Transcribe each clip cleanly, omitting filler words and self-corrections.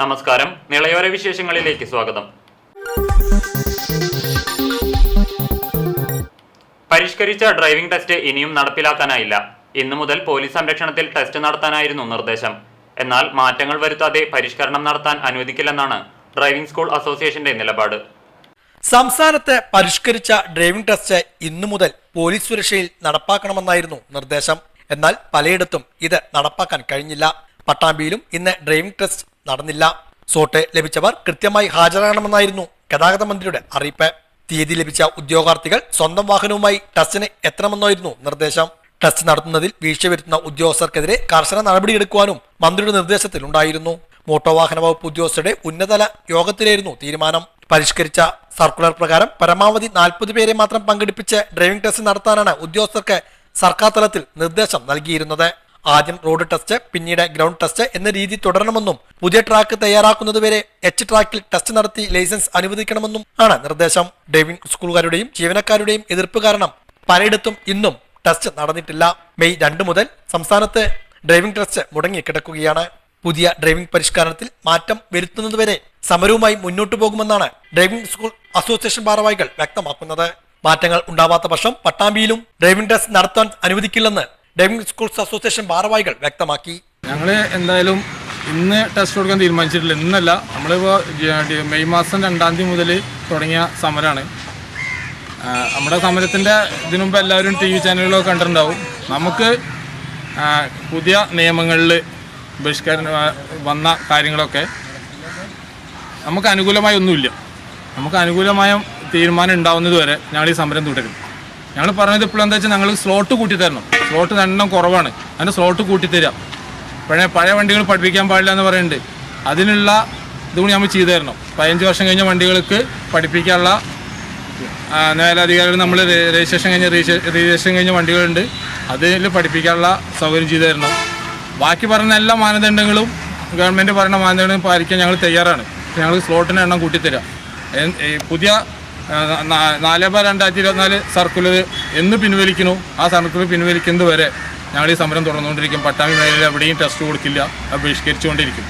നമസ്കാരം, നിളയോര വിശേഷങ്ങളിലേക്ക് സ്വാഗതം. പരിഷ്കരിച്ച ഡ്രൈവിംഗ് ടെസ്റ്റ് ഇനിയും നടപ്പിലാക്കാനായില്ല. ഇന്നു മുതൽ പോലീസ് സംരക്ഷണത്തിൽ ടെസ്റ്റ് നടത്താനായിരുന്നു നിർദ്ദേശം. എന്നാൽ മാറ്റങ്ങൾ വരുത്താതെ പരിഷ്കരണം നടത്താൻ അനുവദിക്കില്ലെന്നാണ് ഡ്രൈവിംഗ് സ്കൂൾ അസോസിയേഷന്റെ നിലപാട്. സംസ്ഥാനത്ത് പരിഷ്കരിച്ച ഡ്രൈവിംഗ് ടെസ്റ്റ് ഇന്നു മുതൽ പോലീസ് സുരക്ഷയിൽ നടപ്പാക്കണമെന്നായിരുന്നു നിർദ്ദേശം. എന്നാൽ പലയിടത്തും ഇത് നടപ്പാക്കാൻ കഴിഞ്ഞില്ല. പട്ടാമ്പിയിലും ഇന്ന് ഡ്രൈവിംഗ് ടെസ്റ്റ് നടന്നില്ല. സോട്ട് ലഭിച്ചവർ കൃത്യമായി ഹാജരാകണമെന്നായിരുന്നു ഗതാഗത മന്ത്രിയുടെ അറിയിപ്പ്. തീയതി ലഭിച്ച ഉദ്യോഗാർത്ഥികൾ സ്വന്തം വാഹനവുമായി ടെസ്റ്റിന് എത്തണമെന്നായിരുന്നു നിർദ്ദേശം. ടെസ്റ്റ് നടത്തുന്നതിൽ വീഴ്ച വരുത്തുന്ന ഉദ്യോഗസ്ഥർക്കെതിരെ കർശന നടപടിയെടുക്കുവാനും മന്ത്രിയുടെ നിർദ്ദേശത്തിലുണ്ടായിരുന്നു. മോട്ടോർ വാഹന വകുപ്പ് ഉദ്യോഗസ്ഥരുടെ ഉന്നതതല യോഗത്തിലായിരുന്നു തീരുമാനം. പരിഷ്കരിച്ച സർക്കുലർ പ്രകാരം പരമാവധി 40 പേരെ മാത്രം പങ്കെടുപ്പിച്ച് ഡ്രൈവിംഗ് ടെസ്റ്റ് നടത്താനാണ് ഉദ്യോഗസ്ഥർക്ക് സർക്കാർ തലത്തിൽ നിർദ്ദേശം നൽകിയിരുന്നത്. ആദ്യം റോഡ് ടെസ്റ്റ്, പിന്നീട് ഗ്രൗണ്ട് ടെസ്റ്റ് എന്ന രീതി തുടരണമെന്നും പുതിയ ട്രാക്ക് തയ്യാറാക്കുന്നതുവരെ H ട്രാക്കിൽ ടെസ്റ്റ് നടത്തി ലൈസൻസ് അനുവദിക്കണമെന്നും ആണ് നിർദ്ദേശം. ഡ്രൈവിംഗ് സ്കൂളുകാരുടെയും ജീവനക്കാരുടെയും എതിർപ്പ് കാരണം പലയിടത്തും ഇന്നും ടെസ്റ്റ് നടന്നിട്ടില്ല. മെയ് 2 മുതൽ സംസ്ഥാനത്ത് ഡ്രൈവിംഗ് ടെസ്റ്റ് മുടങ്ങിക്കിടക്കുകയാണ്. പുതിയ ഡ്രൈവിംഗ് പരിഷ്കരണത്തിൽ മാറ്റം വരുത്തുന്നതുവരെ സമരവുമായി മുന്നോട്ടു പോകുമെന്നാണ് ഡ്രൈവിംഗ് സ്കൂൾ അസോസിയേഷൻ ഭാരവാഹികൾ വ്യക്തമാക്കുന്നത്. മാറ്റങ്ങൾ ഉണ്ടാവാത്ത പക്ഷം പട്ടാമ്പിയിലും ഡ്രൈവിംഗ് ടെസ്റ്റ് നടത്താൻ അനുവദിക്കില്ലെന്ന് ഡ്രൈവിംഗ് സ്കൂൾസ് അസോസിയേഷൻ ഭാരവാഹികൾ വ്യക്തമാക്കി. ഞങ്ങൾ എന്തായാലും ഇന്ന് ടെസ്റ്റ് കൊടുക്കാൻ തീരുമാനിച്ചിട്ടില്ല. ഇന്നല്ല, നമ്മളിപ്പോൾ മെയ് മാസം 2-ാം തീയതി മുതൽ തുടങ്ങിയ സമരമാണ്. നമ്മുടെ സമരത്തിൻ്റെ ഇതിനു മുമ്പ് എല്ലാവരും TV ചാനലുകളൊക്കെ കണ്ടിട്ടുണ്ടാവും. നമുക്ക് പുതിയ നിയമങ്ങളിൽ ബഹിഷ്കരണം വന്ന കാര്യങ്ങളൊക്കെ നമുക്ക് അനുകൂലമായി ഒന്നുമില്ല. നമുക്ക് അനുകൂലമായ തീരുമാനം ഉണ്ടാവുന്നത് വരെ ഞങ്ങൾ ഈ സമരം തുടരും. ഞങ്ങൾ പറഞ്ഞത് ഇപ്പോൾ എന്താ വെച്ചാൽ ഞങ്ങൾ സ്ലോട്ട് കൂട്ടിത്തരണം. സ്ലോട്ട് എണ്ണം കുറവാണ്, അതിൻ്റെ സ്ലോട്ട് കൂട്ടിത്തരാം. പഴയ വണ്ടികൾ പഠിപ്പിക്കാൻ പാടില്ല എന്ന് പറയുന്നുണ്ട്. അതിനുള്ള ഇതുകൂടി നമ്മൾ ചെയ്തു തരണം. 15 വർഷം കഴിഞ്ഞ വണ്ടികൾക്ക് പഠിപ്പിക്കാനുള്ള മേലധികാരികൾ നമ്മൾ രജിസ്ട്രേഷൻ കഴിഞ്ഞ വണ്ടികളുണ്ട്, അതിൽ പഠിപ്പിക്കാനുള്ള സൗകര്യം ചെയ്തു തരണം. ബാക്കി പറയുന്ന എല്ലാ മാനദണ്ഡങ്ങളും ഗവൺമെൻറ് പറയുന്ന മാനദണ്ഡങ്ങളും പാലിക്കാൻ ഞങ്ങൾ തയ്യാറാണ്. ഞങ്ങൾ സ്ലോട്ടിൻ്റെ എണ്ണം കൂട്ടിത്തരാം. പുതിയ 4/2024 സർക്കുലർ എന്ന് പിൻവലിക്കുന്നു, ആ സർക്കുലർ പിൻവലിക്കുന്നത് വരെ ഞങ്ങൾ ഈ സമരം തുടർന്നുകൊണ്ടിരിക്കും. പട്ടാമ്പി മേഖലയിൽ എവിടെയും ടെസ്റ്റ് കൊടുക്കില്ല, അത് ബഹിഷ്കരിച്ചുകൊണ്ടിരിക്കും.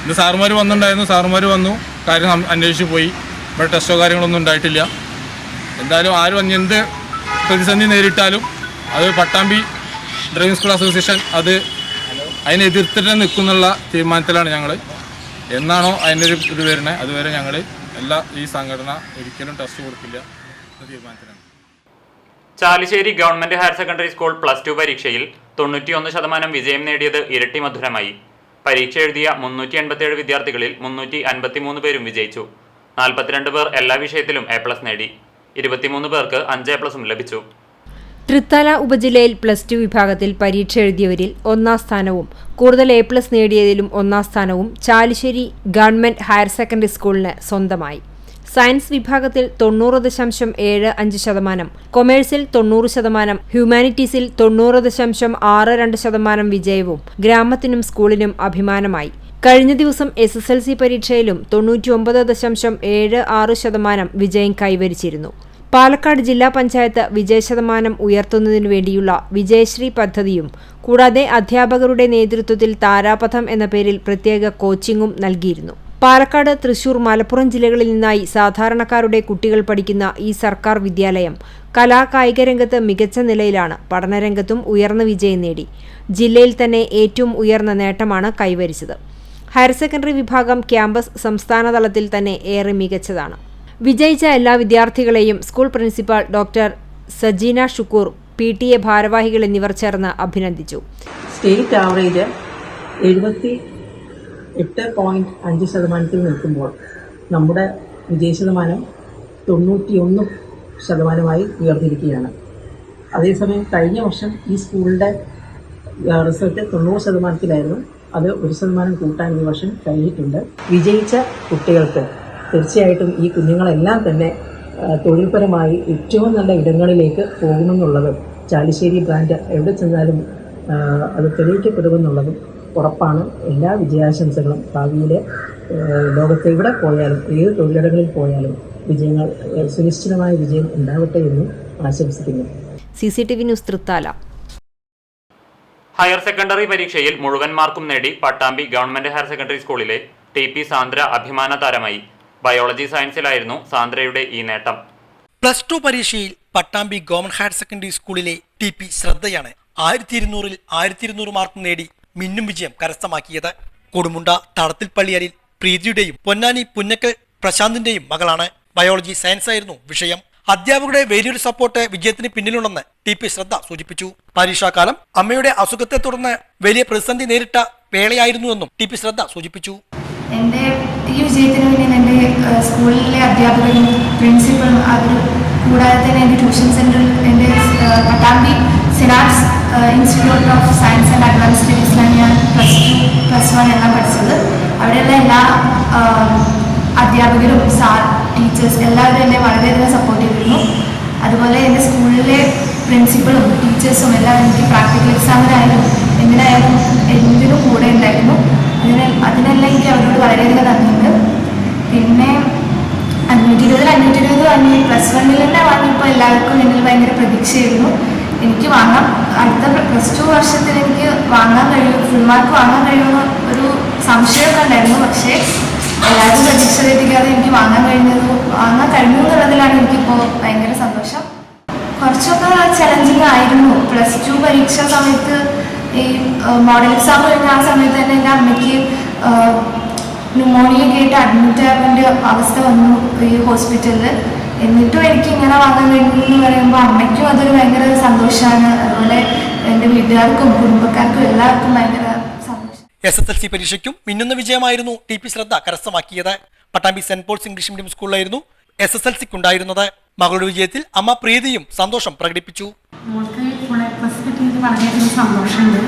ഇന്ന് സാറുമാർ വന്നിട്ടുണ്ടായിരുന്നു, സാറുമാർ വന്നു, കാര്യം അന്വേഷിച്ച് പോയി. ഇവിടെ ടെസ്റ്റോ കാര്യങ്ങളൊന്നും ഉണ്ടായിട്ടില്ല. എന്തായാലും ആരും എന്ത് പ്രതിസന്ധി നേരിട്ടാലും അത് പട്ടാമ്പി ഡ്രൈവിംഗ് സ്കൂൾ അസോസിയേഷൻ അതിനെ എതിർത്തിട്ട് നിൽക്കുന്നുള്ള തീരുമാനത്തിലാണ് ഞങ്ങൾ. എന്നാണോ അതിൻ്റെ ഒരു ഇത് വരുന്നത് അതുവരെ ഞങ്ങൾ ഈ സംഘടന ഒരിക്കലും ടെസ്റ്റ് കൊടുക്കില്ല എന്ന തീരുമാനത്തിലാണ്. Chalissery government higher secondary school +2 പരീക്ഷയിൽ 91% വിജയം നേടിയത് ഇരട്ടി മധുരമായി. പരീക്ഷ എഴുതിയ 387 വിദ്യാർത്ഥികളിൽ 353 പേരും വിജയിച്ചു. 42 പേർ എല്ലാ വിഷയത്തിലും A+ നേടി. 23 പേർക്ക് 5A+ ലഭിച്ചു. തൃത്താല ഉപജില്ലയിൽ +2 വിഭാഗത്തിൽ പരീക്ഷ എഴുതിയവരിൽ 1-ാം സ്ഥാനവും കൂടുതൽ A+ നേടിയതിലും 1-ാം സ്ഥാനവും ചാലിശ്ശേരി ഗവൺമെന്റ് ഹയർ സെക്കൻഡറി സ്കൂളിന് സ്വന്തമായി. സയൻസ് വിഭാഗത്തിൽ 90.75%, കൊമേഴ്സിൽ 90%, ഹ്യൂമാനിറ്റീസിൽ 90.62% വിജയവും ഗ്രാമത്തിനും സ്കൂളിനും അഭിമാനമായി. കഴിഞ്ഞ ദിവസം SSLC പരീക്ഷയിലും 99.76% വിജയം കൈവരിച്ചിരുന്നു. പാലക്കാട് ജില്ലാ പഞ്ചായത്ത് വിജയശതമാനം ഉയർത്തുന്നതിനു വേണ്ടിയുള്ള വിജയശ്രീ പദ്ധതിയും കൂടാതെ അധ്യാപകരുടെ നേതൃത്വത്തിൽ താരാപഥം എന്ന പേരിൽ പ്രത്യേക കോച്ചിങ്ങും നൽകിയിരുന്നു. പാലക്കാട്, തൃശൂർ, മലപ്പുറം ജില്ലകളിൽ നിന്നായി സാധാരണക്കാരുടെ കുട്ടികൾ പഠിക്കുന്ന ഈ സർക്കാർ വിദ്യാലയം കലാകായിക രംഗത്ത് മികച്ച നിലയിലാണ്. പഠനരംഗത്തും ഉയർന്ന വിജയം നേടി. ജില്ലയിൽ തന്നെ ഏറ്റവും ഉയർന്ന നേട്ടമാണ് കൈവരിച്ചത്. ഹയർ സെക്കൻഡറി വിഭാഗം ക്യാമ്പസ് സംസ്ഥാന തലത്തിൽ തന്നെ ഏറെ മികച്ചതാണ്. വിജയിച്ച എല്ലാ വിദ്യാർത്ഥികളെയും school principal doctor Sajeena Shukkur, PTA ഭാരവാഹികൾ എന്നിവർ ചേർന്ന് അഭിനന്ദിച്ചു. സ്റ്റേറ്റ് ആവറേജ് 78.5% നിൽക്കുമ്പോൾ നമ്മുടെ വിജയശതമാനം 91% ഉയർന്നിരിക്കുകയാണ്. അതേസമയം കഴിഞ്ഞ വർഷം ഈ സ്കൂളിൻ്റെ റിസൾട്ട് 90%, അത് 1% കൂട്ടാൻ ഈ വർഷം കഴിഞ്ഞിട്ടുണ്ട്. വിജയിച്ച കുട്ടികൾക്ക് തീർച്ചയായിട്ടും ഈ കുഞ്ഞുങ്ങളെല്ലാം തന്നെ തൊഴിൽപരമായി ഏറ്റവും നല്ല ഇടങ്ങളിലേക്ക് പോകുമെന്നുള്ളതും ചാലിശ്ശേരി ബ്രാൻഡ് എവിടെ ചെന്നാലും അത് തെളിയിക്കപ്പെടുമെന്നുള്ളതും ഉറപ്പാണ്. എല്ലാ വിജയാശംസകളും ഭാവിയിലെ ലോകത്ത് എവിടെ പോയാലും ഏത് തൊഴിലിടങ്ങളിൽ പോയാലും വിജയങ്ങൾ സുനിശ്ചിതമായ വിജയം ഉണ്ടാവട്ടെ എന്നും ആശംസിക്കുന്നു. CCTV news Thrithala. Higher secondary പരീക്ഷയിൽ മുഴുവൻ മാർക്കും നേടി പട്ടാമ്പി ഗവൺമെന്റ് ഹയർ സെക്കൻഡറി സ്കൂളിലെ TP സാന്ദ്ര അഭിമാന താരമായി. ബയോളജി സയൻസിലായിരുന്നു സാന്ദ്രയുടെ ഈ നേട്ടം. +2 പരീക്ഷയിൽ പട്ടാമ്പി ഗവൺമെന്റ് ഹയർ സെക്കൻഡറി സ്കൂളിലെ TP ശ്രദ്ധയാണ് 1200-ൽ 1200 മാർക്ക് നേടി മിന്നും വിജയം കരസ്ഥമാക്കിയത്. കൊടുമുണ്ട തടത്തിൽപ്പള്ളിയരിൽ പ്രീതിയുടെയും പൊന്നാനി പുന്നക്കൽ പ്രശാന്തിന്റെയും മകളാണ്. ബയോളജി സയൻസ് ആയിരുന്നു വിഷയം. അധ്യാപകരുടെ വലിയൊരു സപ്പോർട്ട് വിജയത്തിന് പിന്നിലുണ്ടെന്ന് TP ശ്രദ്ധ സൂചിപ്പിച്ചു. പരീക്ഷാകാലം അമ്മയുടെ അസുഖത്തെ തുടർന്ന് വലിയ പ്രതിസന്ധി നേരിട്ട വേളയായിരുന്നുവെന്നും TP ശ്രദ്ധ സൂചിപ്പിച്ചു. എൻ്റെ ഈ വിജയത്തിന് പിന്നിൽ എൻ്റെ സ്കൂളിലെ അധ്യാപകരും പ്രിൻസിപ്പളും അവർ കൂടാതെ തന്നെ എൻ്റെ ട്യൂഷൻ സെൻറ്ററിൽ എൻ്റെ Pattambi synapse institute of science and advance സ്റ്റഡീസിലാണ് ഞാൻ +2, +1 എല്ലാം പഠിച്ചത്. അവിടെയുള്ള എല്ലാ അധ്യാപകരും ടീച്ചേഴ്സ് എല്ലാവരും എന്നെ വളരെയധികം സപ്പോർട്ട് ചെയ്തിരുന്നു. അതുപോലെ എൻ്റെ സ്കൂളിലെ പ്രിൻസിപ്പളും ടീച്ചേഴ്സും എല്ലാവരും എനിക്ക് പ്രാക്ടിക്കൽ എക്സാമിനായാലും എന്തിനും കൂടെ ഉണ്ടായിരുന്നു. അതിനെല്ലാം എനിക്ക് അവരോട് വളരെയധികം നന്ദിയുണ്ട്. പിന്നെ 520 വാങ്ങി +1 തന്നെ വാങ്ങിയപ്പോൾ എല്ലാവർക്കും എന്നിൽ ഭയങ്കര പ്രതീക്ഷയായിരുന്നു. എനിക്ക് വാങ്ങാം, അടുത്ത +2 വർഷത്തിൽ എനിക്ക് വാങ്ങാൻ കഴിയും, ഫുൾ മാർക്ക് വാങ്ങാൻ കഴിയുമെന്ന് ഒരു സംശയമൊക്കെ ഉണ്ടായിരുന്നു. പക്ഷേ എല്ലാവരും പ്രതീക്ഷ തെറ്റിക്കാതെ എനിക്ക് വാങ്ങാൻ കഴിഞ്ഞു എന്നുള്ളതിലാണ് എനിക്കിപ്പോൾ ഭയങ്കര സന്തോഷം. കുറച്ചൊക്കെ ചലഞ്ചിങ് ആയിരുന്നു. +2 പരീക്ഷ സമയത്ത് ഈ മോഡൽ എക്സാം കഴിഞ്ഞ ആ സമയത്ത് തന്നെ എൻ്റെ അമ്മയ്ക്ക് ന്യൂമോണിയ കേട്ട് അഡ്മിറ്റ് ആവേണ്ട അവസ്ഥ വന്നു ഈ ഹോസ്പിറ്റലിൽ. എന്നിട്ടും എനിക്ക് ഇങ്ങനെ വാങ്ങാൻ കഴിഞ്ഞു എന്ന് പറയുമ്പോൾ അമ്മയ്ക്കും അതൊരു ഭയങ്കര സന്തോഷമാണ്. അതുപോലെ എൻ്റെ വീട്ടുകാർക്കും കുടുംബക്കാർക്കും എല്ലാവർക്കും ഭയങ്കര സന്തോഷം. SSLC പരീക്ഷയ്ക്കും മിന്നുന്ന വിജയമായിരുന്നു TP ശ്രദ്ധ കരസ്ഥമാക്കിയത്. Pattambi saint Paul's English medium സ്കൂളിലായിരുന്നു SSLCക്കുണ്ടായിരുന്നത്. മകളുടെ വിജയത്തിൽ അമ്മ പ്രീതിയും സന്തോഷം പ്രകടിപ്പിച്ചു. മോൾക്ക് ഫുൾ എ പ്ലസ് കിട്ടിയത് വളരെയധികം സന്തോഷമുണ്ട്.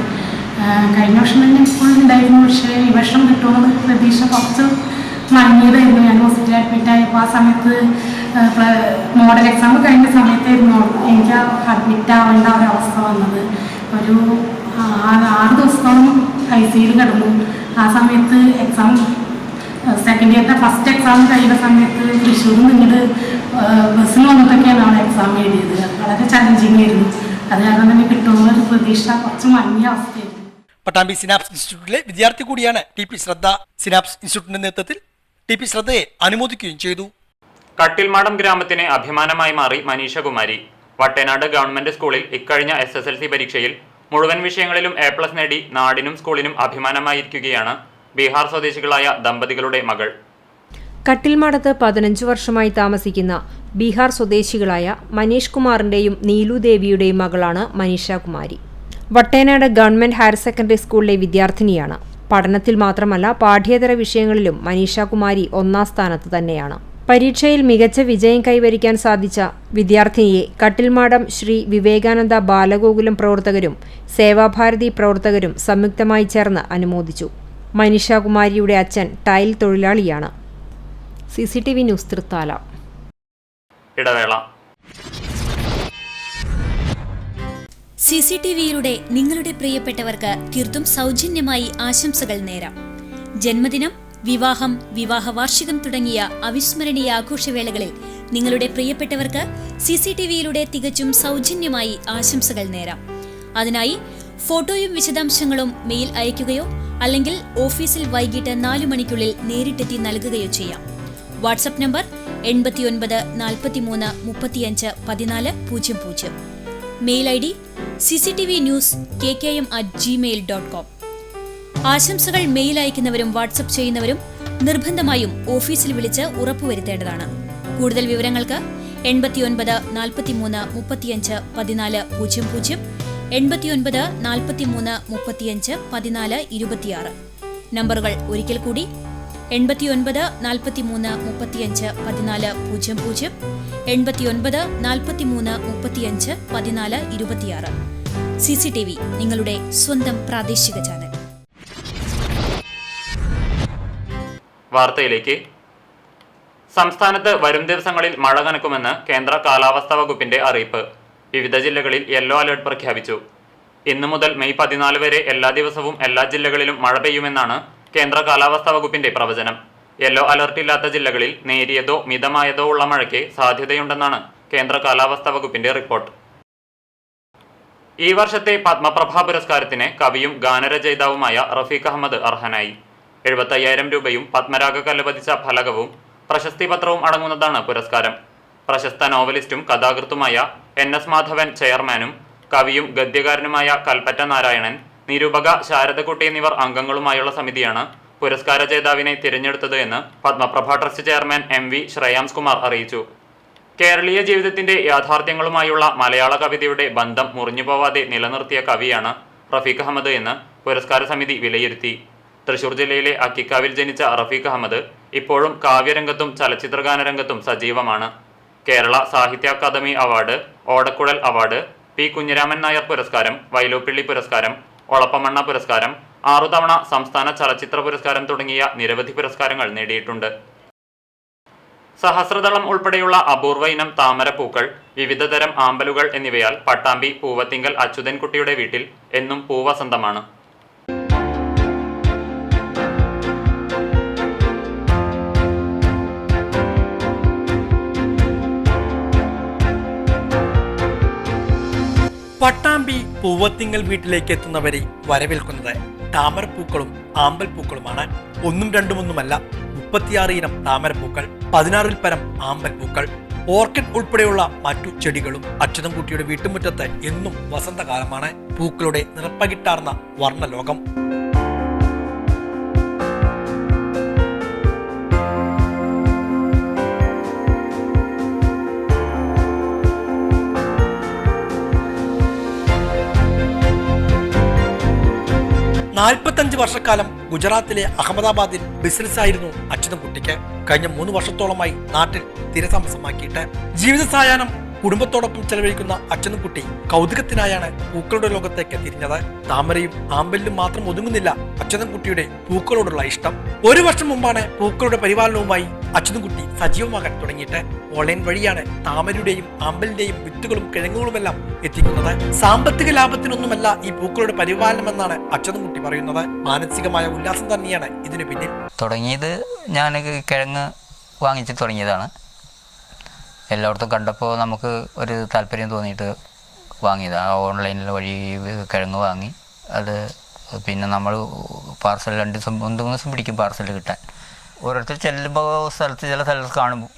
കഴിഞ്ഞ വർഷം തന്നെ ഫുൾ ഉണ്ടായിരുന്നു, പക്ഷേ ഈ വർഷം കിട്ടുമെന്ന് പ്രതീക്ഷ കുറച്ച് മങ്ങിയതായിരുന്നു. ഞാൻ ഹോസ്പിറ്റലിൽ അഡ്മിറ്റ് ആയപ്പോൾ ആ സമയത്ത് മോഡൽ എക്സാം കഴിഞ്ഞ സമയത്തായിരുന്നു എനിക്ക് അഡ്മിറ്റ് ആവേണ്ട ഒരവസ്ഥ വന്നത്. ഒരു 6 ദിവസത്തോളം ICUയിൽ കിടന്നു. ആ സമയത്ത് എക്സാം സെക്കൻഡ് ഇയറിൻ്റെ ഫസ്റ്റ് എക്സാം കഴിയുന്ന സമയത്ത് തൃശ്ശൂരിൽ നിന്നിട്ട് ബസ്സിൽ വന്നിട്ടൊക്കെയാണ് അവിടെ എക്സാം എഴുതിയത്. വളരെ ചലഞ്ചിങ് ആയിരുന്നു. അത് കാരണം തന്നെ കിട്ടുമെന്നൊരു പ്രതീക്ഷ കുറച്ച് മങ്ങിയ അവസ്ഥയായിരുന്നു. പട്ടാമ്പി സിനാപ്സ് ഇൻസ്റ്റിറ്റ്യൂട്ടിലെ വിദ്യാർത്ഥി കൂടിയാണ് TP ശ്രദ്ധ. സിനാപ്സ് ഇൻസ്റ്റിറ്റ്യൂട്ടിന്റെ നേതൃത്വത്തിൽ TP ശ്രദ്ധയെ അനുമോദിക്കുകയും ചെയ്തു. കട്ടിൽമാടം ഗ്രാമത്തിന് അഭിമാനമായി മാറി മനീഷ കുമാരി. വട്ടേനാട് ഗവൺമെന്റ് സ്കൂളിൽ ഇക്കഴിഞ്ഞ SSLC പരീക്ഷയിൽ മുഴുവൻ വിഷയങ്ങളിലും A+ നേടി നാടിനും സ്കൂളിനും അഭിമാനമായിരിക്കുകയാണ് ബീഹാർ സ്വദേശികളായ ദമ്പതികളുടെ മകൾ. കട്ടിൽമാടത്ത് 15 വർഷമായി താമസിക്കുന്ന ബീഹാർ സ്വദേശികളായ മനീഷ് കുമാറിന്റെയും നീലു ദേവിയുടെയും മകളാണ് Manisha Kumari. Vattenad government higher secondary സ്കൂളിലെ വിദ്യാർത്ഥിനിയാണ്. പഠനത്തിൽ മാത്രമല്ല പാഠ്യേതര വിഷയങ്ങളിലും മനീഷ കുമാരി 1ാം സ്ഥാനത്ത് തന്നെയാണ്. പരീക്ഷയിൽ മികച്ച വിജയം കൈവരിക്കാൻ സാധിച്ച വിദ്യാർത്ഥിനിയെ കട്ടിൽമാടം ശ്രീ വിവേകാനന്ദ ബാലഗോകുലം പ്രവർത്തകരും സേവാഭാരതി പ്രവർത്തകരും സംയുക്തമായി ചേർന്ന് അനുമോദിച്ചു. മനീഷ കുമാരിയുടെ അച്ഛൻ ടൈൽ തൊഴിലാളിയാണ്. CCTV news Thrithala. ഇടവേള. CCTVയിലൂടെ നിങ്ങളുടെ പ്രിയപ്പെട്ടവർക്ക് തീർത്തും സൗജന്യമായി ആശംസകൾ നേരാം. ജന്മദിനം, വിവാഹം, വിവാഹ വാർഷികം തുടങ്ങിയ അവിസ്മരണീയ ആഘോഷവേളകളിൽ നിങ്ങളുടെ പ്രിയപ്പെട്ടവർക്ക് CCTVയിലൂടെ തികച്ചും സൗജന്യമായി ആശംസകൾ നേരാം. അതിനായി ഫോട്ടോയും വിശദാംശങ്ങളും മെയിൽ അയയ്ക്കുകയോ അല്ലെങ്കിൽ ഓഫീസിൽ വൈകിട്ട് 4 മണിക്കുള്ളിൽ നേരിട്ടെത്തി നൽകുകയോ ചെയ്യാം. WhatsApp number 89 43 35 14 00. Mail ID cctvnews@gmail.com. ആശംസകൾ മെയിൽ അയക്കുന്നവരും വാട്സ്ആപ്പ് ചെയ്യുന്നവരും നിർബന്ധമായും ഓഫീസിൽ വിളിച്ച് ഉറപ്പുവരുത്തേണ്ടതാണ്. കൂടുതൽ വിവരങ്ങൾക്ക് 89 43 35 14 00, 89 43 35 14 26. നമ്പറുകൾ ഒരിക്കൽ കൂടി 89 43 35 14 00, 89 43 35 14 26. CCTV, നിങ്ങളുടെ സ്വന്തം പ്രാദേശിക ചാനൽ. വാർത്തയിലേക്ക്. സംസ്ഥാനത്ത് വരും ദിവസങ്ങളിൽ മഴ കനക്കുമെന്ന് കേന്ദ്ര കാലാവസ്ഥാ വകുപ്പിന്റെ അറിയിപ്പ്. വിവിധ ജില്ലകളിൽ യെല്ലോ അലർട്ട് പ്രഖ്യാപിച്ചു. ഇന്നു മുതൽ മെയ് 14 വരെ എല്ലാ ദിവസവും എല്ലാ ജില്ലകളിലും മഴ പെയ്യുമെന്നാണ് കേന്ദ്ര കാലാവസ്ഥാ വകുപ്പിന്റെ പ്രവചനം. യെല്ലോ അലർട്ട് ഇല്ലാത്ത ജില്ലകളിൽ നേരിയതോ മിതമായതോ ഉള്ള മഴയ്ക്ക് സാധ്യതയുണ്ടെന്നാണ് കേന്ദ്ര കാലാവസ്ഥാ വകുപ്പിന്റെ റിപ്പോർട്ട്. ഈ വർഷത്തെ പത്മപ്രഭ പുരസ്കാരത്തിന് കവിയും ഗാനരചയിതാവുമായ റഫീഖ് അഹമ്മദ് അർഹനായി. 75,000 രൂപയും പത്മരാഗ കല്ല് പതിച്ച ഫലകവും പ്രശസ്തി പത്രവും അടങ്ങുന്നതാണ് പുരസ്കാരം. പ്രശസ്ത നോവലിസ്റ്റും കഥാകൃത്തുമായ NS മാധവൻ ചെയർമാനും കവിയും ഗദ്യകാരനുമായ കൽപ്പറ്റ നാരായണൻ, നിരൂപക ശാരദക്കുട്ടി എന്നിവർ അംഗങ്ങളുമായുള്ള സമിതിയാണ് പുരസ്കാര ജേതാവിനെ തിരഞ്ഞെടുത്തത് എന്ന് Padmaprabha trust chairman MV Shreyams Kumar അറിയിച്ചു. കേരളീയ ജീവിതത്തിന്റെ യാഥാർത്ഥ്യങ്ങളുമായുള്ള മലയാള കവിതയുടെ ബന്ധം മുറിഞ്ഞുപോവാതെ നിലനിർത്തിയ കവിയാണ് റഫീഖ് അഹമ്മദ് എന്ന് പുരസ്കാര സമിതി വിലയിരുത്തി. തൃശൂർ ജില്ലയിലെ അക്കിക്കാവിൽ ജനിച്ച റഫീഖ് അഹമ്മദ് ഇപ്പോഴും കാവ്യരംഗത്തും ചലച്ചിത്രഗാനരംഗത്തും സജീവമാണ്. കേരള സാഹിത്യ അക്കാദമി അവാർഡ്, ഓടക്കുഴൽ അവാർഡ്, P. കുഞ്ഞിരാമൻ നായർ പുരസ്കാരം, വൈലോപ്പിള്ളി പുരസ്കാരം, ഒളപ്പമണ്ണ പുരസ്കാരം, 6 തവണ സംസ്ഥാന ചലച്ചിത്ര പുരസ്കാരം തുടങ്ങിയ നിരവധി പുരസ്കാരങ്ങൾ നേടിയിട്ടുണ്ട്. സഹസ്രദളം ഉൾപ്പെടെയുള്ള അപൂർവ ഇനം താമരപ്പൂക്കൾ, വിവിധതരം ആമ്പലുകൾ എന്നിവയാൽ പട്ടാമ്പി പൂവത്തിങ്കൽ അച്യുതൻകുട്ടിയുടെ വീട്ടിൽ എന്നും പൂവസന്തമാണ്. പട്ടാമ്പി പൂവത്തിങ്കൽ വീട്ടിലേക്ക് എത്തുന്നവരെ വരവേൽക്കുന്നത് താമരപ്പൂക്കളും ആമ്പൽപ്പൂക്കളുമാണ്. 1ഉം 2ഉമൊന്നുമല്ല, 36 ഇനം താമരപ്പൂക്കൾ, 16ൽ പരം ആമ്പൽപ്പൂക്കൾ, ഓർക്കിഡ് ഉൾപ്പെടെയുള്ള മറ്റു ചെടികളും. അച്യുതൻകുട്ടിയുടെ വീട്ടുമുറ്റത്ത് എന്നും വസന്തകാലമാണ്. പൂക്കളുടെ നിറപ്പകിട്ടാർന്ന വർണ്ണലോകം. നാൽപ്പത്തഞ്ച് വർഷക്കാലം ഗുജറാത്തിലെ അഹമ്മദാബാദിൽ ബിസിനസ്സായിരുന്നു അച്യുതൻകുട്ടിക്ക്. കഴിഞ്ഞ 3 വർഷത്തോളമായി നാട്ടിൽ സ്ഥിരതാമസമാക്കിയിട്ട് ജീവിത സായാഹ്നം കുടുംബത്തോടൊപ്പം ചെലവഴിക്കുന്ന അച്യുതൻകുട്ടി കൗതുകത്തിനായാണ് പൂക്കളുടെ ലോകത്തേക്ക് തിരിഞ്ഞത്. താമരയും ആമ്പലിലും മാത്രം ഒതുങ്ങുന്നില്ല അച്യുതൻകുട്ടിയുടെ പൂക്കളോടുള്ള ഇഷ്ടം. 1 വർഷം മുമ്പാണ് പൂക്കളുടെ പരിപാലനവുമായി അച്യുതൻകുട്ടി സജീവമാകാൻ തുടങ്ങിയിട്ട്. ഓൺലൈൻ വഴിയാണ് താമരയുടെയും ആമ്പലിന്റെയും വിത്തുകളും കിഴങ്ങുകളുമെല്ലാം എത്തിക്കുന്നത്. സാമ്പത്തിക ലാഭത്തിനൊന്നുമല്ല ഈ പൂക്കളുടെ പരിപാലനമെന്നാണ് അച്യുതൻകുട്ടി പറയുന്നത്. മാനസികമായ ഉല്ലാസം തന്നെയാണ് ഇതിനു പിന്നിൽ. തുടങ്ങിയത് ഞാൻ കിഴങ്ങ് വാങ്ങിച്ച് തുടങ്ങിയതാണ്. എല്ലായിടത്തും കണ്ടപ്പോൾ നമുക്ക് ഒരു താല്പര്യം തോന്നിയിട്ട് വാങ്ങിയതാണ്. ഓൺലൈനിൽ വഴി കിഴങ്ങ് വാങ്ങി. അത് പിന്നെ നമ്മൾ പാർസൽ 2 ദിവസം 3 ദിവസം പിടിക്കും പാർസൽ കിട്ടാൻ. ഓരോരുത്തർ ചെല്ലുമ്പോൾ ചില സ്ഥലത്ത് കാണുമ്പോൾ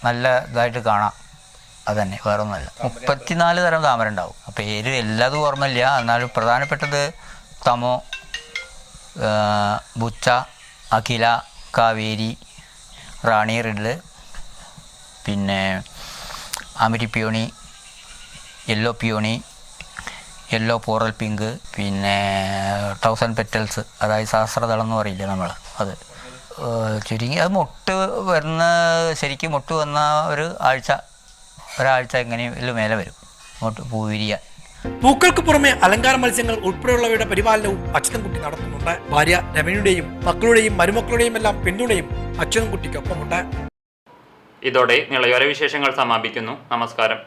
നല്ല ഇതായിട്ട് കാണാം. അതന്നെ, വേറെ ഒന്നുമല്ല. 34 തരം താമര ഉണ്ടാവും. അപ്പോൾ പേര് എല്ലാതും ഓർമ്മയില്ല, എന്നാലും പ്രധാനപ്പെട്ടത് തമോ, ബുച്ച, അഖില, കാവേരി, റാണി റെഡ്, പിന്നെ അമരി പിയോണി, യെല്ലോ പിയോണി, യെല്ലോ പോറൽ പിങ്ക്, പിന്നെ 1000 പെറ്റൽസ്, അതായത് സഹസ്രദളം എന്ന് പറയില്ലേ നമ്മൾ, അത് ചുരുങ്ങി. അത് മൊട്ട് വരുന്ന, ശരിക്കും മൊട്ട് വന്ന ഒരാഴ്ച എങ്ങനെയും മേലെ വരും മൊട്ട് പൂ വിരിയാൻ. പൂക്കൾക്ക് പുറമെ അലങ്കാര മത്സ്യങ്ങൾ ഉൾപ്പെടെയുള്ളവയുടെ പരിപാലനവും അച്യുതൻകുട്ടി നടത്തുന്നുണ്ട്. ഭാര്യ രമണിയുടെയും മക്കളുടെയും മരുമക്കളുടെയും എല്ലാം പിന്തുണയും അച്യുതൻകുട്ടിക്കൊപ്പമുണ്ട്. ഇതോടെ നിളയോര വിശേഷങ്ങൾ സമാപിക്കുന്നു. നമസ്കാരം.